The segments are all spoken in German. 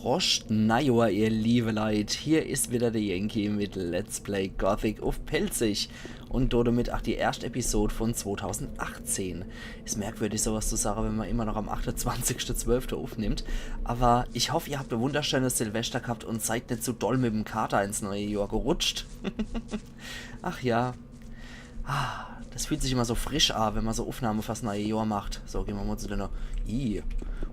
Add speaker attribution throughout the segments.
Speaker 1: Prost, Najor, ihr liebe Leute. Hier ist wieder der Yankee mit Let's Play Gothic auf Pelzig. Und damit auch die erste Episode von 2018. Ist merkwürdig, sowas zu sagen, wenn man immer noch am 28.12. aufnimmt. Aber ich hoffe, ihr habt ein wunderschönes Silvester gehabt und seid nicht so doll mit dem Kater ins neue Jahr gerutscht. Ach ja. Das fühlt sich immer so frisch an, wenn man so Aufnahmen fürs neue Jahr macht. So, gehen wir mal zu den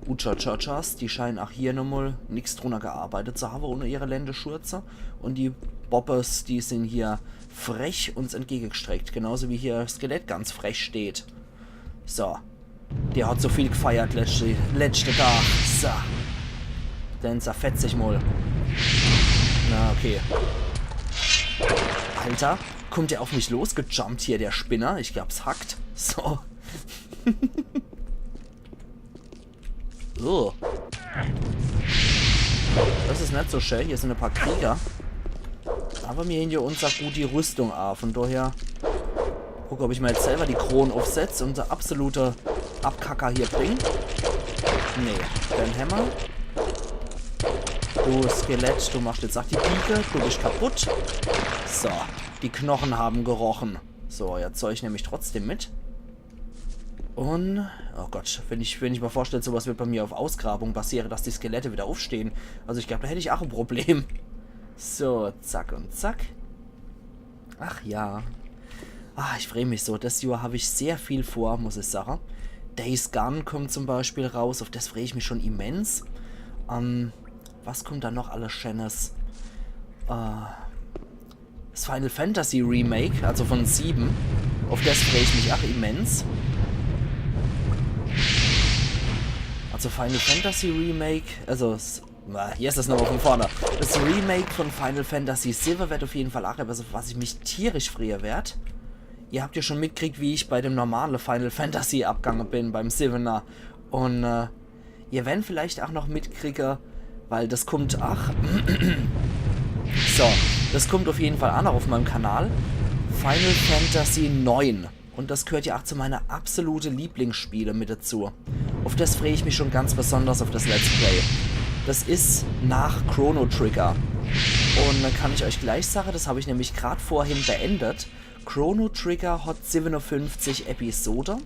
Speaker 1: Uchachachas, die scheinen auch hier nochmal nichts drunter gearbeitet zu haben ohne ihre Ländeschurze. Und die Boppers, die sind hier frech uns entgegengestreckt. Genauso wie hier Skelett ganz frech steht. So. Der hat so viel gefeiert letzte Tag. So. Dann zerfetzt sich mal. Na, okay. Alter, kommt der auf mich losgejumpt hier, der Spinner? Ich glaub's hackt. So. Oh. Das ist nicht so schön. Hier sind ein paar Krieger. Aber mir hinter uns sagt gut die Rüstung an. Von daher gucke, ob ich mir jetzt selber die Kronen aufsetze und der absolute Abkacker hier bringe. Nee, dein Hammer. Du Skelett, du machst jetzt auch die Pike. Du bist kaputt. So, die Knochen haben gerochen. So, jetzt soll ich nämlich trotzdem mit. Und, oh Gott, wenn ich mir vorstelle, sowas wird bei mir auf Ausgrabung basieren, dass die Skelette wieder aufstehen. Also ich glaube, da hätte ich auch ein Problem. So, zack und zack. Ach ja. Ich freue mich so. Das Jahr habe ich sehr viel vor, muss ich sagen. Days Gone kommt zum Beispiel raus. Auf das freue ich mich schon immens. Was kommt da noch alles Schönes? Das Final Fantasy Remake, also von 7. Auf das freue ich mich auch immens. Also Final Fantasy Remake, also hier ist das nochmal von vorne. Das Remake von Final Fantasy 7 wird auf jeden Fall auch etwas, was ich mich tierisch freuen werde. Ihr habt ja schon mitgekriegt, wie ich bei dem normalen Final Fantasy abgegangen bin, beim 7er. Und ihr werdet vielleicht auch noch mitkriegen, weil das kommt, so, das kommt auf jeden Fall auch noch auf meinem Kanal. Final Fantasy 9. Und das gehört ja auch zu meiner absoluten Lieblingsspiele mit dazu. Auf das freue ich mich schon ganz besonders, auf das Let's Play. Das ist nach Chrono Trigger. Und dann kann ich euch gleich sagen, das habe ich nämlich gerade vorhin beendet. Chrono Trigger hat 57 Episoden.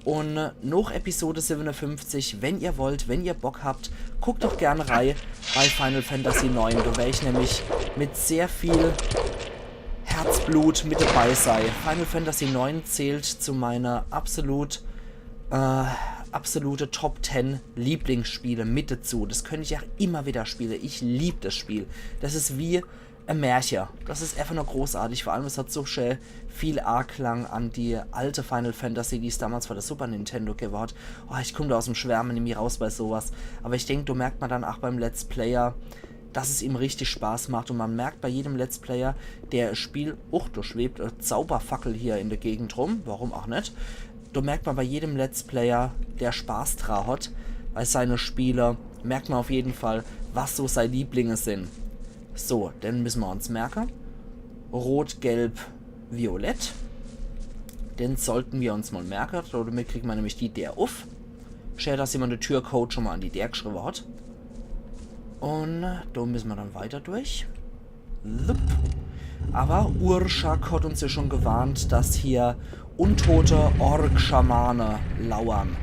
Speaker 1: Und nach Episode 57, wenn ihr wollt, wenn ihr Bock habt, guckt doch gerne rein bei Final Fantasy 9. Da werde ich nämlich mit sehr viel Herzblut mit dabei sein. Final Fantasy 9 zählt zu meiner absolute Top 10 Lieblingsspiele mit dazu. Das könnte ich ja immer wieder spielen. Ich liebe das Spiel. Das ist wie ein Märchen. Das ist einfach nur großartig. Vor allem, es hat so schön viel Anklang an die alte Final Fantasy, die es damals für das Super Nintendo geworden. Ich komme da aus dem Schwärmen in mir raus bei sowas. Aber ich denke, da merkt man dann auch beim Let's Player, dass es ihm richtig Spaß macht. Und man merkt bei jedem Let's Player, der Spiel, da schwebt eine Zauberfackel hier in der Gegend rum. Warum auch nicht? Da merkt man bei jedem Let's Player, der Spaß dran hat, bei seinen Spiele, merkt man auf jeden Fall, was so seine Lieblinge sind. So, dann müssen wir uns merken. Rot, Gelb, Violett. Den sollten wir uns mal merken. Damit kriegt man nämlich die der auf. Schön, dass jemand den Türcode schon mal an die der geschrieben hat. Und da müssen wir dann weiter durch. Aber Urschak hat uns ja schon gewarnt, dass hier untote Ork-Schamane lauern.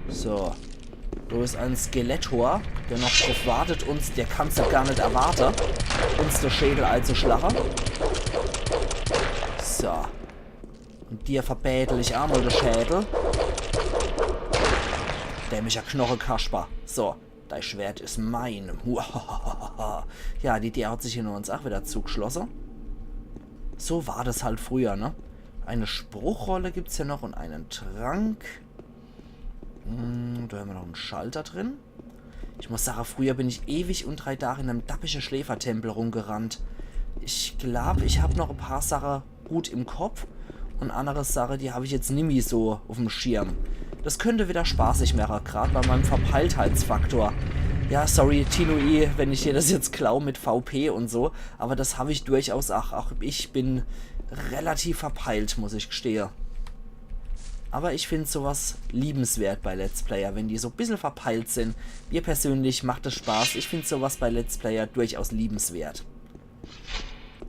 Speaker 1: So. Da ist ein Skelettor, der noch drauf wartet, uns, der kann es ja gar nicht erwarten, uns der Schädel einzuschlagen. So. Und dir verbädel ich einmal den Schädel. Dämlicher Knochenkasper. So. Dein Schwert ist mein. Ja, die hat sich hier nur uns auch wieder zugeschlossen. So war das halt früher, ne? Eine Spruchrolle gibt es hier noch und einen Trank. Da haben wir noch einen Schalter drin. Ich muss sagen, früher bin ich ewig und 3 Tage in einem dappischen Schläfertempel rumgerannt. Ich glaube, ich habe noch ein paar Sachen gut im Kopf. Und andere Sachen, die habe ich jetzt nicht mehr so auf dem Schirm. Das könnte wieder spaßig machen, gerade bei meinem Verpeiltheitsfaktor. Ja, sorry, Tino, wenn ich dir das jetzt klaue mit VP und so. Aber das habe ich durchaus auch. Auch ich bin relativ verpeilt, muss ich gestehen. Aber ich finde sowas liebenswert bei Let's Player, wenn die so ein bisschen verpeilt sind. Mir persönlich macht es Spaß. Ich finde sowas bei Let's Player durchaus liebenswert.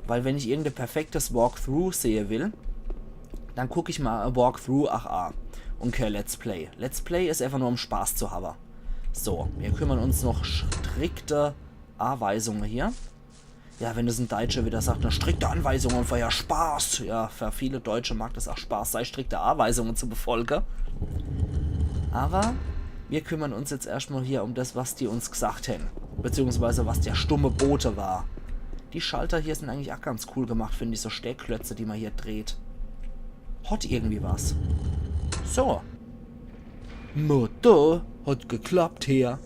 Speaker 1: Weil wenn ich irgendein perfektes Walkthrough sehen will, dann gucke ich mal ein Walkthrough, und kein Let's Play. Let's Play ist einfach nur um Spaß zu haben. So, wir kümmern uns noch strikte Anweisungen hier. Ja, wenn das ein Deutscher wieder sagt, eine strikte Anweisungen für ja Spaß. Ja, für viele Deutsche mag das auch Spaß sein, strikte Anweisungen zu befolgen. Aber wir kümmern uns jetzt erstmal hier um das, was die uns gesagt haben. Beziehungsweise was der stumme Bote war. Die Schalter hier sind eigentlich auch ganz cool gemacht, finde ich. So Stehklötze, die man hier dreht. Hat irgendwie was. So. Motto, hat geklappt hier.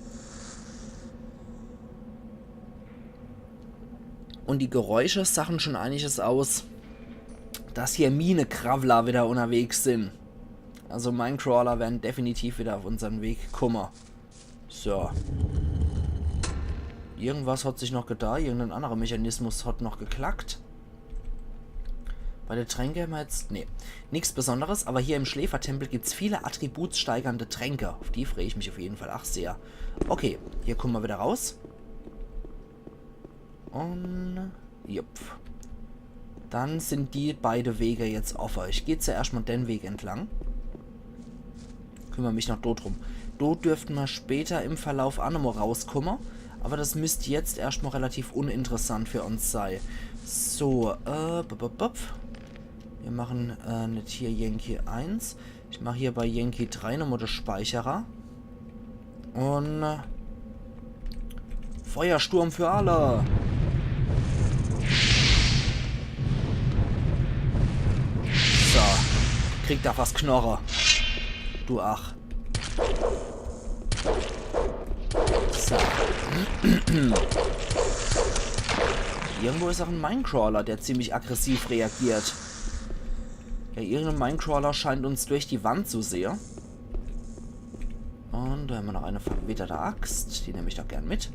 Speaker 1: Und die Geräusche sagen schon einiges aus, dass hier Minekravler wieder unterwegs sind. Also Minecrawler werden definitiv wieder auf unseren Weg kommen. So. Irgendwas hat sich noch getan, irgendein anderer Mechanismus hat noch geklackt. Bei der Tränke haben wir jetzt... Nee, nichts Besonderes, aber hier im Schläfertempel gibt es viele attributssteigernde Tränke. Auf die freue ich mich auf jeden Fall auch sehr. Okay, hier kommen wir wieder raus. Und... Jupp. Dann sind die beide Wege jetzt offen. Ich gehe zuerst mal den Weg entlang. Kümmere mich noch dort drum. Dort dürften wir später im Verlauf auch noch mal rauskommen. Aber das müsste jetzt erstmal relativ uninteressant für uns sein. So, wir machen nicht hier Yankee 1. Ich mache hier bei Yankee 3 nochmal den Speicherer. Und Feuersturm für alle. So, kriegt da was Knorre. Du ach. So. Irgendwo ist auch ein Minecrawler, der ziemlich aggressiv reagiert. Ja, irgendein Minecrawler scheint uns durch die Wand zu sehen. Und da haben wir noch eine verwitterte Axt. Die nehme ich doch gern mit.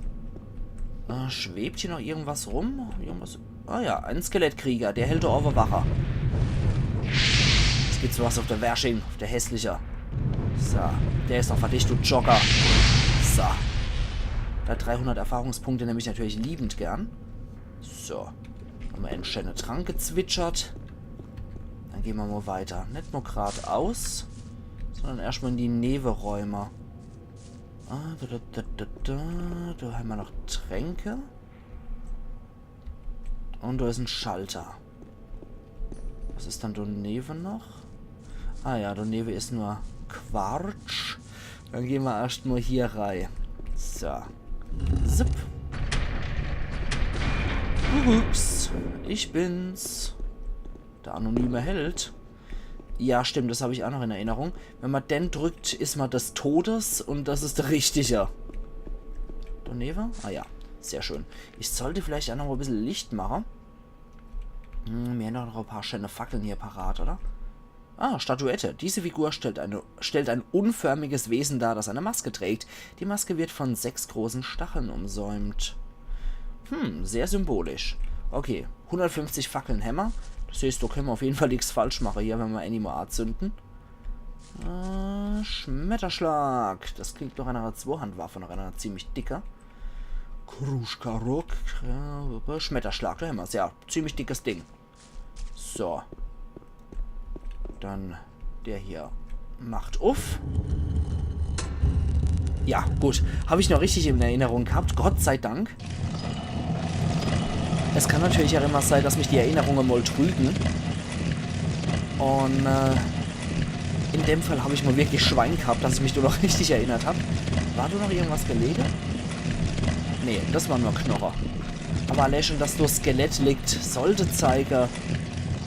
Speaker 1: Schwebt hier noch irgendwas rum? Irgendwas? Ah ja, ein Skelettkrieger. Der hält da auf Wache. Jetzt gibt's was auf der Wärsching. Auf der hässliche. So. Der ist noch fertig, du Jogger. So. Da 300 Erfahrungspunkte nehme ich natürlich liebend gern. So. Haben wir einen schönen Trank gezwitschert. Dann gehen wir mal weiter. Nicht nur geradeaus, sondern erstmal in die Nebenräume. Da haben wir noch Tränke. Und da ist ein Schalter. Was ist dann da neben noch? Ah ja, da neben ist nur Quarz. Dann gehen wir erstmal hier rein. So. Zip. Ups. Ich bin's. Der anonyme Held. Ja, stimmt, das habe ich auch noch in Erinnerung. Wenn man den drückt, ist man des Todes und das ist der Richtige. Doneva? Ah ja, sehr schön. Ich sollte vielleicht auch noch ein bisschen Licht machen. Wir haben noch ein paar schöne Fackeln hier parat, oder? Ah, Statuette. Diese Figur stellt ein unförmiges Wesen dar, das eine Maske trägt. Die Maske wird von 6 großen Stacheln umsäumt. Sehr symbolisch. Okay, 150 Fackeln Hämmer. Das heißt, da können wir auf jeden Fall nichts falsch machen hier, wenn wir Animo Art zünden. Schmetterschlag. Das klingt doch einer Zweihandwaffe, noch einer ziemlich dicker. Kruschkarok. Schmetterschlag, da haben wir es. Ja, ziemlich dickes Ding. So. Dann der hier macht auf. Ja, gut. Habe ich noch richtig in Erinnerung gehabt. Gott sei Dank. Es kann natürlich auch immer sein, dass mich die Erinnerungen mal trügen. Und in dem Fall habe ich mal wirklich Schwein gehabt, dass ich mich nur noch richtig erinnert habe. War da noch irgendwas gelegen? Nee, das war nur Knocher. Aber allein schon, dass das Skelett liegt, sollte zeigen,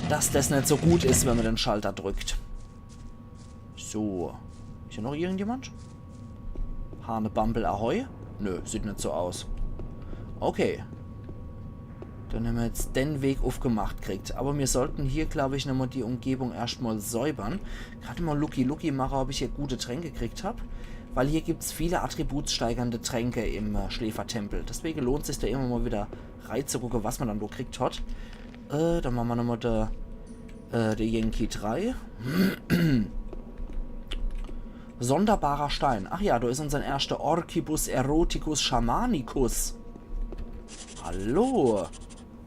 Speaker 1: dass das nicht so gut ist, wenn man den Schalter drückt. So. Ist hier noch irgendjemand? Hanebumble Ahoi? Nö, sieht nicht so aus. Okay. Dann haben wir jetzt den Weg aufgemacht gekriegt. Aber wir sollten hier, glaube ich, nochmal die Umgebung erstmal säubern. Gerade mal Lucky machen, ob ich hier gute Tränke gekriegt habe. Weil hier gibt es viele attributssteigernde Tränke im Schläfertempel. Deswegen lohnt es sich da immer mal wieder reinzugucken, was man dann so kriegt hat. Dann machen wir nochmal der Yankee 3. Sonderbarer Stein. Ach ja, da ist unser erster Orcibus Eroticus Schamanicus. Hallo,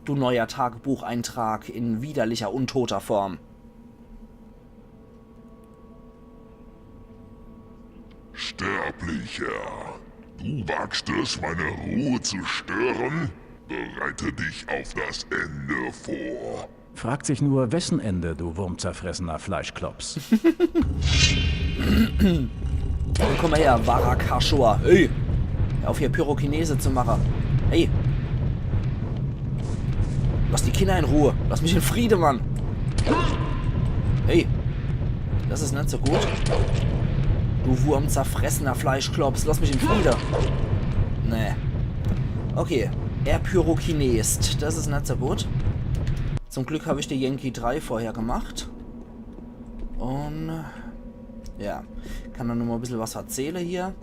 Speaker 1: du neuer Tagebucheintrag in widerlicher, untoter Form.
Speaker 2: Sterblicher, du wagst es, meine Ruhe zu stören? Bereite dich auf das Ende vor.
Speaker 3: Fragt sich nur, wessen Ende, du wurmzerfressener Fleischklops.
Speaker 1: Komm mal her, Varakashua. Hey, hör auf hier Pyrokinese zu machen. Hey. Lass die Kinder in Ruhe. Lass mich in Friede, Mann. Hey. Das ist nicht so gut. Du wurmzerfressener Fleischklops. Lass mich in Friede. Nee. Okay. Er pyrokinest. Das ist nicht so gut. Zum Glück habe ich die Yankee 3 vorher gemacht. Und ja, kann dann noch mal ein bisschen was erzählen hier.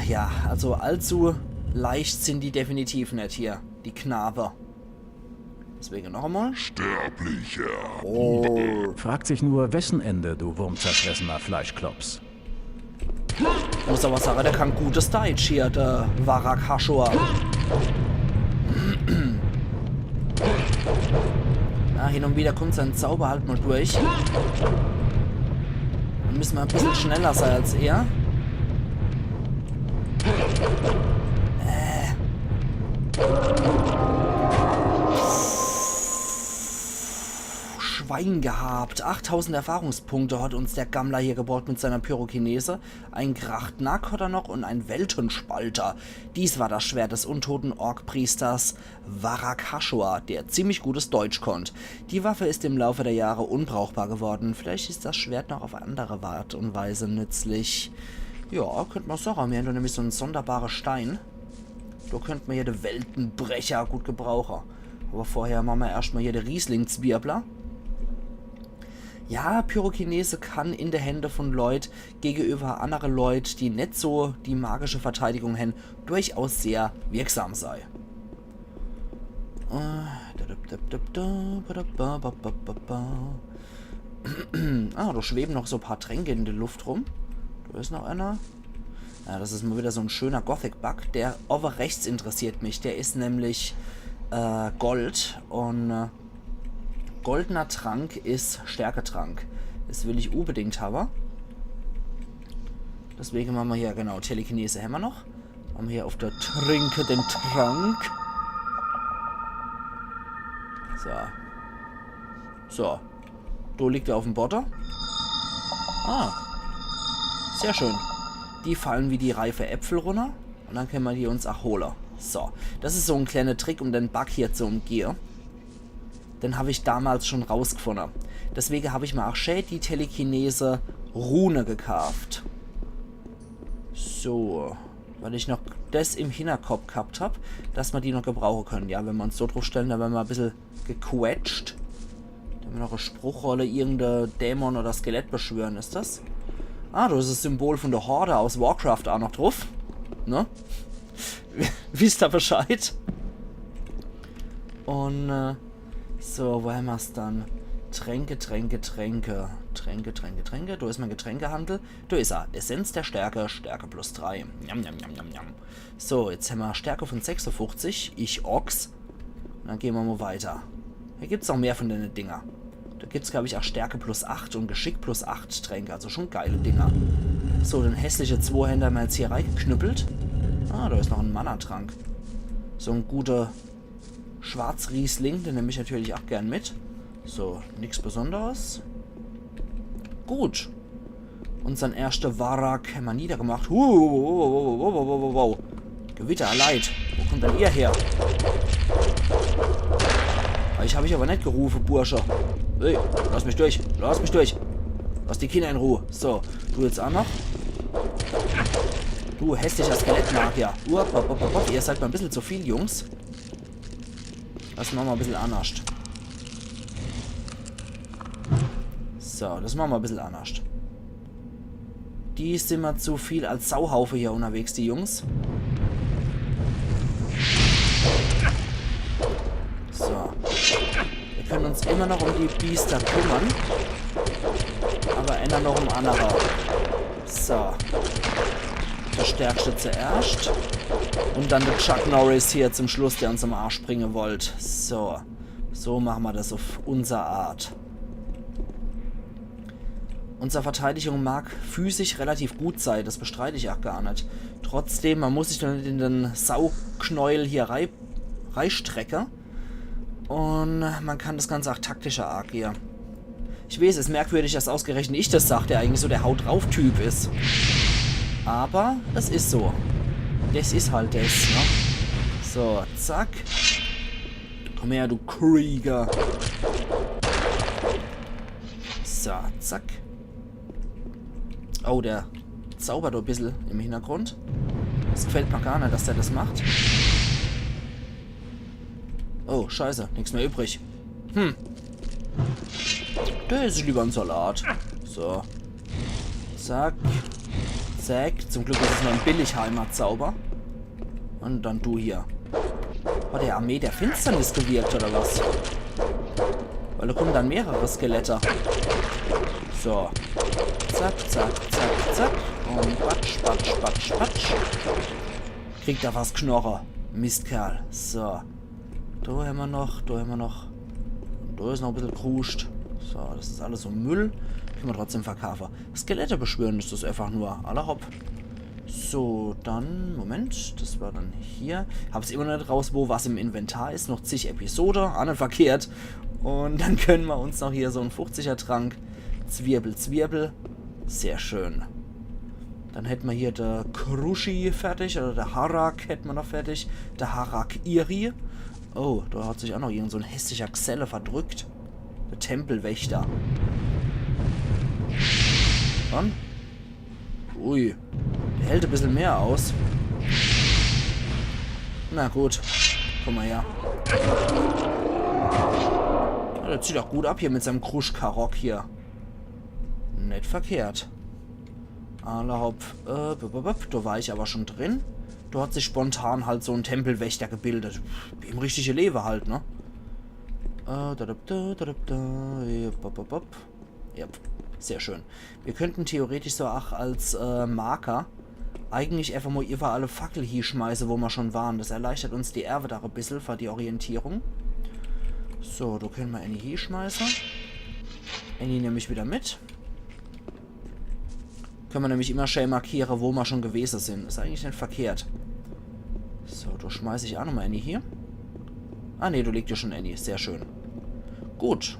Speaker 1: Ja, also allzu leicht sind die definitiv nicht hier, die Knabe. Deswegen noch einmal.
Speaker 2: Sterblicher.
Speaker 1: Oh.
Speaker 3: Fragt sich nur, wessen Ende, du wurmzerfressener Fleischklops.
Speaker 1: Ich muss aber sagen, der kann gutes Deutsch hier, der Varakashua. Ja, hin und wieder kommt sein Zauber halt mal durch. Dann müssen wir ein bisschen schneller sein als er. Schwein gehabt. 8000 Erfahrungspunkte hat uns der Gammler hier gebaut mit seiner Pyrokinese. Ein Grachtnack hat er noch und ein Weltenspalter. Dies war das Schwert des untoten Orkpriesters Varakashua, der ziemlich gutes Deutsch konnte. Die Waffe ist im Laufe der Jahre unbrauchbar geworden. Vielleicht ist das Schwert noch auf andere Art und Weise nützlich. Ja, könnte man sagen. Wir haben da nämlich so einen sonderbaren Stein. Da könnte man hier den Weltenbrecher gut gebrauchen. Aber vorher machen wir erstmal hier den Rieslingswirbler. Ja, Pyrokinese kann in der Hände von Leuten gegenüber anderen Leuten, die nicht so die magische Verteidigung haben, durchaus sehr wirksam sein. Da schweben noch so ein paar Tränke in der Luft rum. Da ist noch einer. Ja, das ist mal wieder so ein schöner Gothic-Bug. Der over rechts interessiert mich. Der ist nämlich Gold und goldener Trank ist Stärketrank. Das will ich unbedingt haben. Deswegen machen wir hier, genau, Telekinese haben wir noch. Haben wir hier auf der Trinke den Trank. So. So. Da liegt er auf dem Botter. Ah. Sehr schön. Die fallen wie die reife Äpfel runter. Und dann können wir die uns auch holen. So. Das ist so ein kleiner Trick, um den Bug hier zu umgehen. Den habe ich damals schon rausgefunden. Deswegen habe ich mir auch schön die Telekinese Rune gekauft. So. Weil ich noch das im Hinterkopf gehabt habe, dass wir die noch gebrauchen können. Ja, wenn wir uns so drauf stellen, dann werden wir ein bisschen gequetscht. Dann haben wir noch eine Spruchrolle, irgendein Dämon oder Skelett beschwören, ist das? Ah, das ist das Symbol von der Horde aus Warcraft auch noch drauf. Ne? Wisst ihr Bescheid? Und, so, wo haben wir es dann? Tränke. Da ist mein Getränkehandel. Da ist er. Essenz der Stärke, Stärke plus 3. Njam. So, jetzt haben wir Stärke von 56. Ich Ochs. Und dann gehen wir mal weiter. Hier gibt es noch mehr von den Dinger. Da gibt es, glaube ich, auch Stärke plus 8 und Geschick plus 8 Tränke. Also schon geile Dinger. So, den hässlichen Zweihänder haben wir jetzt hier reingeknüppelt. Ah, da ist noch ein Mana-Trank. So ein guter Schwarzriesling, den nehme ich natürlich auch gern mit. So, nichts Besonderes. Gut. Unseren ersten Varak haben wir niedergemacht. Wow. Gewitter, Leid. Wo kommt denn ihr her? Ich habe ich aber nicht gerufen, Bursche. Hey, lass mich durch. Lass die Kinder in Ruhe. So, du jetzt auch noch. Du hässlicher Skelettmagier. Ihr seid mal ein bisschen zu viel, Jungs. Das machen wir ein bisschen anders. So, das machen wir ein bisschen anders. Die sind mir zu viel als Sauhaufe hier unterwegs, die Jungs. So. Wir können uns immer noch um die Biester kümmern. Aber einer noch ein anderer. So. Der Stärkste zuerst. Und dann der Chuck Norris hier zum Schluss, der uns am Arsch bringen wollte. So. So machen wir das auf unsere Art. Unsere Verteidigung mag physisch relativ gut sein, das bestreite ich auch gar nicht. Trotzdem, man muss sich dann nicht in den Sauknäuel hier reistrecken. Und man kann das Ganze auch taktischer agieren. Ich weiß, es ist merkwürdig, dass ausgerechnet ich das sage, der eigentlich so der Haut-drauf-Typ ist. Aber es ist so. Das ist halt das, ne? So, zack. Komm her, du Krieger. So, zack. Oh, der zaubert ein bisschen im Hintergrund. Das gefällt mir gar nicht, dass der das macht. Oh, scheiße. Nichts mehr übrig. Der ist lieber ein Salat. So. Zack. Zack. Zum Glück ist es nur ein Billigheimer-Zauber. Und dann du hier. Oh, der Armee der Finsternis gewirkt, oder was? Weil da kommen dann mehrere Skelette. So. Zack, zack, zack, zack. Und batsch, batsch, batsch, batsch. Kriegt er was Knorre. Mistkerl. So. Da haben wir noch, da haben wir noch. Und da ist noch ein bisschen kruscht. So, das ist alles so Müll. Können wir trotzdem verkaufen. Skelette beschwören ist das einfach nur. Aller hopp. So, dann, Moment, das war dann hier. Hab's immer noch nicht raus, wo was im Inventar ist. Noch zig Episode, auch nicht verkehrt. Und dann können wir uns noch hier so einen 50er Trank. Zwirbel, Zwirbel. Sehr schön. Dann hätten wir hier der Krushi fertig, oder der Harak hätten wir noch fertig. Der Harak-Iri. Oh, da hat sich auch noch irgend so ein hässlicher Xelle verdrückt. Der Tempelwächter. Dann. Ui. Der hält ein bisschen mehr aus. Na gut. Komm mal her. Ja, der zieht auch gut ab hier mit seinem Kruschkarok hier. Nicht verkehrt. Allerhaupt. Da war ich aber schon drin. Da hat sich spontan halt so ein Tempelwächter gebildet. Wie im richtigen Leben halt, ne? Ja, sehr schön. Wir könnten theoretisch so auch als Marker eigentlich einfach mal über alle Fackel hier schmeißen, wo wir schon waren. Das erleichtert uns die Erbe da ein bisschen für die Orientierung. So, da können wir Annie hier schmeißen. Annie nehme ich wieder mit. Können wir nämlich immer schön markieren, wo wir schon gewesen sind. Ist eigentlich nicht verkehrt. So, da schmeiße ich auch nochmal Annie hier. Ah ne, du legst ja schon Annie. Sehr schön. Gut.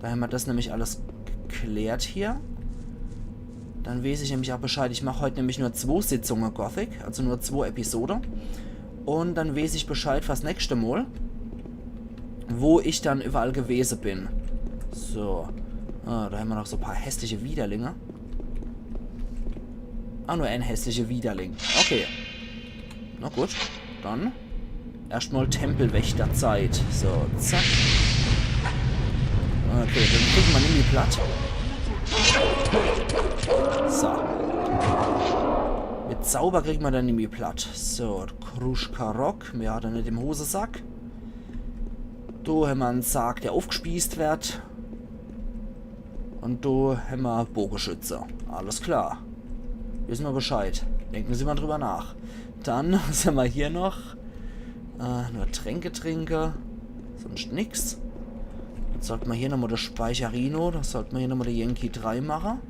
Speaker 1: Da haben wir das nämlich alles geklärt hier. Dann weiß ich nämlich auch Bescheid. Ich mache heute nämlich nur 2 Sitzungen Gothic. Also nur 2 Episoden. Und dann weiß ich Bescheid fürs nächste Mal. Wo ich dann überall gewesen bin. So. Ah, da haben wir noch so ein paar hässliche Widerlinge. Ah, nur ein hässlicher Widerling. Okay. Na gut. Dann erstmal Tempelwächterzeit. So, zack. Okay, dann kriegen wir nämlich platt. So. Mit Zauber kriegen wir dann nämlich platt. So, Kruschkarok. Mehr hat er nicht im Hosensack. Da haben wir einen Sarg, der aufgespießt wird. Und da haben wir Bogenschütze. Alles klar. Wissen wir Bescheid. Denken Sie mal drüber nach. Dann, was haben wir hier noch? Nur Tränke trinken. Sonst nix. Jetzt sollten wir hier nochmal das Speicherino. Das sollten wir hier nochmal die Yankee 3 machen.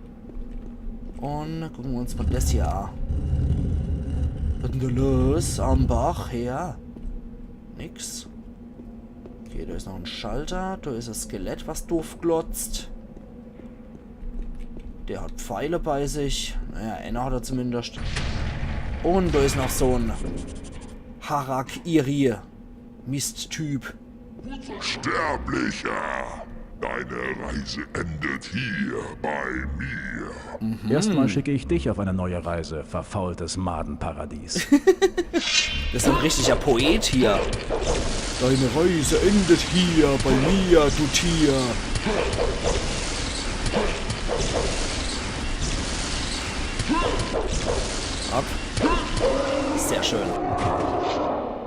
Speaker 1: Und gucken wir uns mal das hier an. Was ist denn da los? Am Bach her. Nix. Okay, da ist noch ein Schalter. Da ist das Skelett, was doof glotzt. Der hat Pfeile bei sich. Naja, einer hat er zumindest. Und da ist noch so ein Harak-Iri. Misttyp.
Speaker 2: Sterblicher, deine Reise endet hier bei mir.
Speaker 3: Erstmal schicke ich dich auf eine neue Reise, verfaultes Madenparadies.
Speaker 1: Das ist ein richtiger Poet hier. Deine Reise endet hier bei mir, du Tier. Ab. Sehr schön.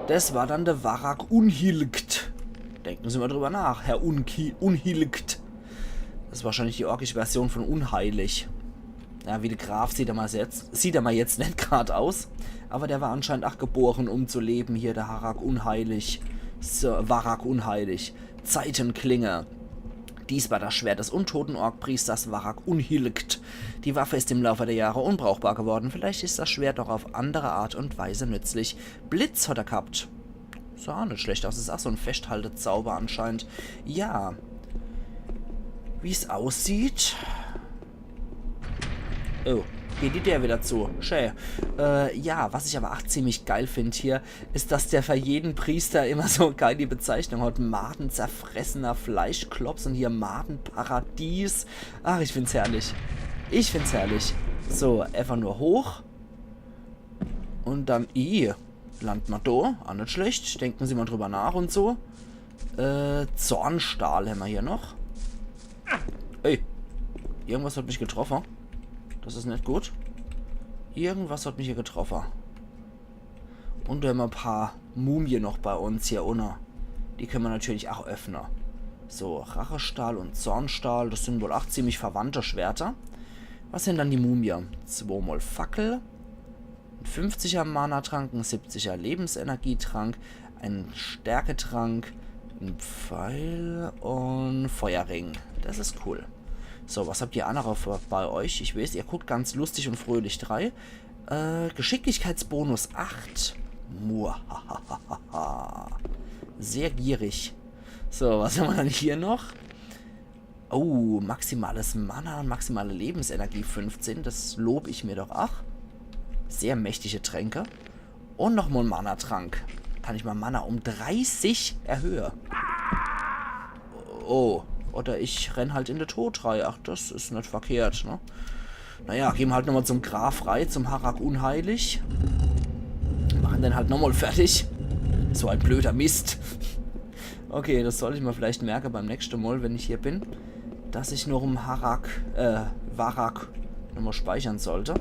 Speaker 1: Das war dann der Warak Unhilgt. Denken Sie mal drüber nach, Herr Unhilgt. Das ist wahrscheinlich die orkische Version von unheilig. Ja, wie der Graf sieht er mal jetzt nicht gerade aus. Aber der war anscheinend auch geboren, um zu leben. Hier, der Harak unheilig. So, Varak unheilig. Zeitenklinge. Dies war das Schwert des untoten Orkpriesters Varak unhilgt. Die Waffe ist im Laufe der Jahre unbrauchbar geworden. Vielleicht ist das Schwert doch auf andere Art und Weise nützlich. Blitz hat er gehabt. Sah auch nicht schlecht aus. Das ist auch so ein Festhaltezauber anscheinend. Ja. Wie es aussieht. Oh, geht der wieder zu. Schön. Ja, was ich aber auch ziemlich geil finde hier, ist, dass der für jeden Priester immer so geil die Bezeichnung hat. Madenzerfressener Fleischklops und hier Madenparadies. Ach, ich find's herrlich. Ich find's herrlich. So, einfach nur hoch. Und dann, landet man da. Auch nicht schlecht. Denken Sie mal drüber nach und so. Zornstahl haben wir hier noch. Ey, irgendwas hat mich getroffen. Das ist nicht gut. Irgendwas hat mich hier getroffen. Und wir haben ein paar Mumien noch bei uns hier unten. Die können wir natürlich auch öffnen. So, Rachestahl und Zornstahl. Das sind wohl auch ziemlich verwandte Schwerter. Was sind dann die Mumien? 2 mal Fackel. Ein 50er Mana-Trank. Ein 70er Lebensenergietrank. Ein Stärketrank. Ein Pfeil und Feuerring. Das ist cool. So, was habt ihr andere bei euch? Ich weiß, ihr guckt ganz lustig und fröhlich 3. Geschicklichkeitsbonus 8. Muahahaha. Sehr gierig. So, was haben wir dann hier noch? Oh, maximales Mana und maximale Lebensenergie 15. Das lobe ich mir doch auch. Sehr mächtige Tränke. Und nochmal ein Mana-Trank. Kann ich mal Mana um 30 erhöhen. Oh, oder ich renn halt in den Tod rein. Ach, das ist nicht verkehrt, ne? Naja, gehen wir halt nochmal zum Graf rein, zum Harak unheilig. Machen den halt nochmal fertig. So ein blöder Mist. Okay, das soll ich mir vielleicht merken beim nächsten Mal, wenn ich hier bin. Dass ich nur um Varak nochmal speichern sollte.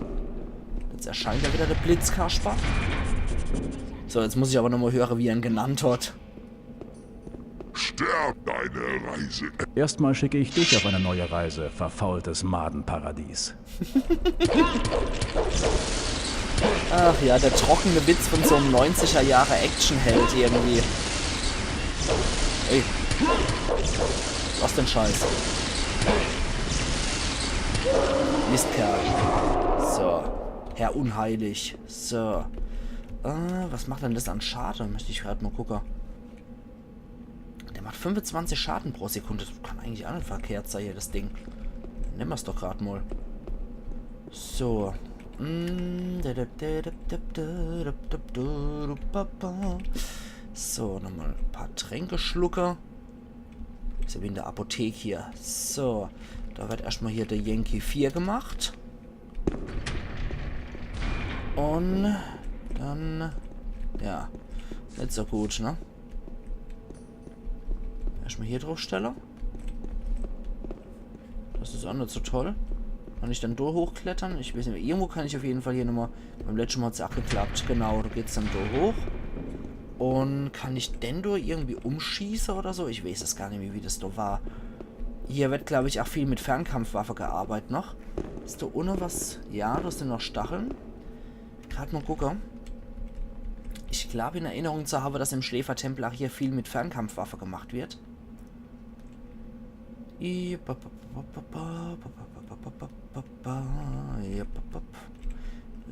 Speaker 1: Jetzt erscheint ja wieder der Blitzkasper. So, jetzt muss ich aber nochmal hören, wie er ihn genannt hat.
Speaker 2: Sterb deine Reise.
Speaker 3: Erstmal schicke ich dich auf eine neue Reise, verfaultes Madenparadies.
Speaker 1: Ach ja, der trockene Witz von so einem 90er Jahre Actionheld irgendwie. Ey. Was denn Scheiß? Mistkerl. So. Herr Unheilig. So. Was macht denn das an Schaden? Möchte ich gerade mal gucken. Der macht 25 Schaden pro Sekunde. Das kann eigentlich auch nicht verkehrt sein hier, das Ding. Nehmen wir es doch gerade mal. So. So, nochmal ein paar Tränkeschlucker. Ist ja wie in der Apotheke hier. So. Da wird erstmal hier der Yankee 4 gemacht. Und dann, ja, nicht so gut, ne? Erstmal hier drauf stellen. Das ist auch nicht so toll. Kann ich dann da hochklettern? Ich weiß nicht, irgendwo kann ich auf jeden Fall hier nochmal, beim letzten Mal hat es auch geklappt. Genau, da geht es dann da hoch. Und kann ich denn da irgendwie umschießen oder so? Ich weiß es gar nicht mehr, wie das da war. Hier wird, glaube ich, auch viel mit Fernkampfwaffe gearbeitet noch. Ist da ohne was? Ja, da sind noch Stacheln. Gerade mal gucken. Ich glaube, in Erinnerung zu haben, dass im Schläfertempel auch hier viel mit Fernkampfwaffe gemacht wird.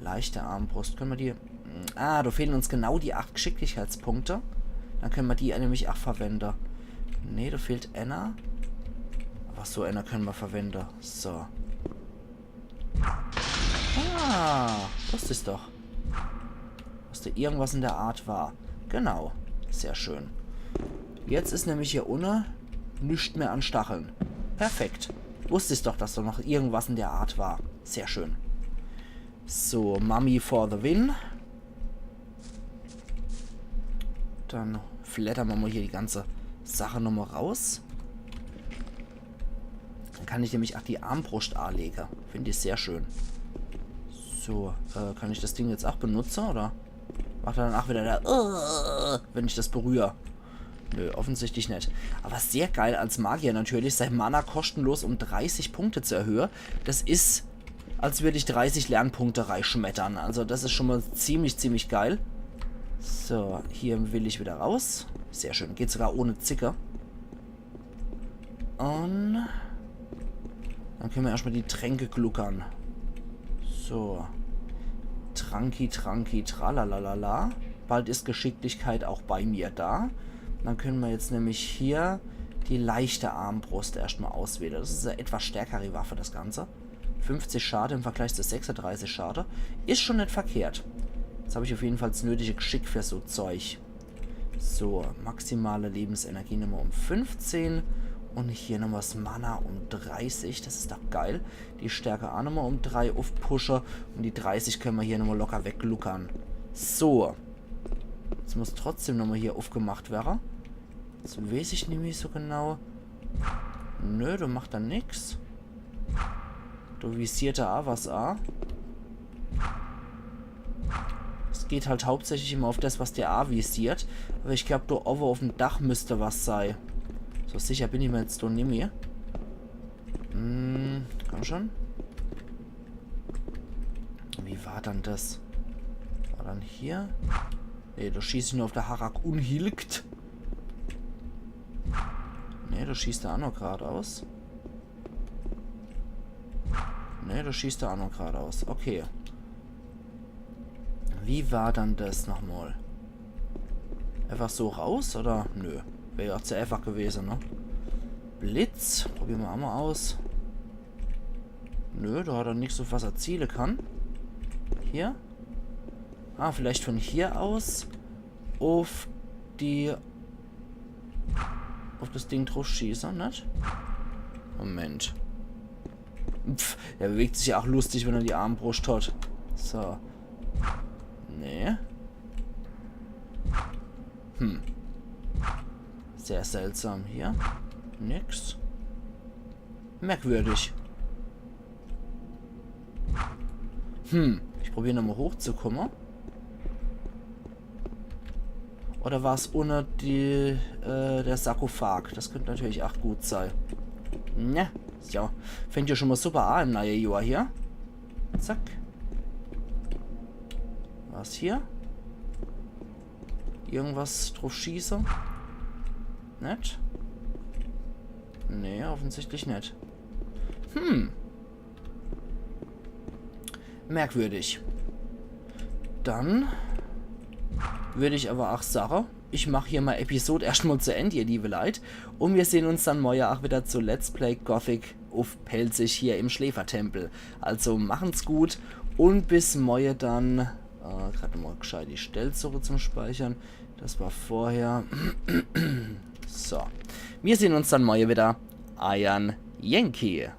Speaker 1: Leichte Armbrust. Können wir die... Ah, da fehlen uns genau die 8 Geschicklichkeitspunkte. Dann können wir die nämlich auch verwenden. Ne, da fehlt einer. Ach so, einer können wir verwenden. So. Ah, wusste ich doch. Dass da irgendwas in der Art war. Genau. Sehr schön. Jetzt ist nämlich hier unten nichts mehr an Stacheln. Perfekt. Wusste ich doch, dass da noch irgendwas in der Art war. Sehr schön. So, Mummy for the win. Dann flattern wir mal hier die ganze Sache nochmal raus. Dann kann ich nämlich auch die Armbrust anlegen. Finde ich sehr schön. So, kann ich das Ding jetzt auch benutzen, oder? Macht er dann auch wieder der wenn ich das berühre. Nö, offensichtlich nicht. Aber sehr geil als Magier natürlich, sein Mana kostenlos um 30 Punkte zu erhöhen. Das ist, als würde ich 30 Lernpunkte reinschmettern. Also das ist schon mal ziemlich geil. So, hier will ich wieder raus. Sehr schön, geht sogar ohne Zicker. Und dann können wir erstmal die Tränke gluckern. So. Tranki, tralalala. Bald ist Geschicklichkeit auch bei mir da. Dann können wir jetzt nämlich hier die leichte Armbrust erstmal auswählen. Das ist eine etwas stärkere Waffe, das Ganze. 50 Schade im Vergleich zu 36 Schade. Ist schon nicht verkehrt. Jetzt habe ich auf jeden Fall das nötige Geschick für so Zeug. So, maximale Lebensenergie nochmal um 15. Und hier nochmal das Mana um 30. Das ist doch geil. Die Stärke auch nochmal um 3 aufpushen. Und die 30 können wir hier nochmal locker wegluckern. So. Jetzt muss trotzdem nochmal hier aufgemacht werden. Jetzt weiß ich nämlich so genau. Nö, du machst da nix. Du visiert da auch was an. Es geht halt hauptsächlich immer auf das, was der A visiert. Aber ich glaube, da oben auf dem Dach müsste was sein. So sicher bin ich mir jetzt doch nicht mehr. Komm schon. Wie war dann das? War dann hier? Ne, da schieße ich nur auf der Harak unhilgt. Ne, da schießt er auch noch geradeaus. Ne, da schießt er auch noch geradeaus. Okay. Wie war dann das nochmal? Einfach so raus, oder? Nö. Wäre ja zu einfach gewesen, ne? Blitz. Probieren wir auch mal aus. Nö, da hat er nichts, auf was er zielen kann. Hier. Ah, vielleicht von hier aus auf die... auf das Ding drauf schießen, nicht? Moment. Pff, der bewegt sich ja auch lustig, wenn er die Armbrust hat. So. Nee. Sehr seltsam hier. Nix. Merkwürdig. Ich probiere nochmal hochzukommen. Oder war es ohne die, der Sarkophag? Das könnte natürlich auch gut sein. Ne. Ja. Fängt ja schon mal super an im neuen Jahr hier. Zack. Was hier? Irgendwas drauf schießen? Nicht? Nee, offensichtlich nicht. Merkwürdig. Dann würde ich aber auch sagen, ich mache hier mal Episode erstmal zu Ende, ihr liebe Leute. Und wir sehen uns dann morgen auch wieder zu Let's Play Gothic auf Pelzig hier im Schläfertempel. Also machen's gut und bis morgen dann. Gerade mal gescheit die Stellsuche zum Speichern. Das war vorher. So. Wir sehen uns dann morgen wieder. Iron Yankee.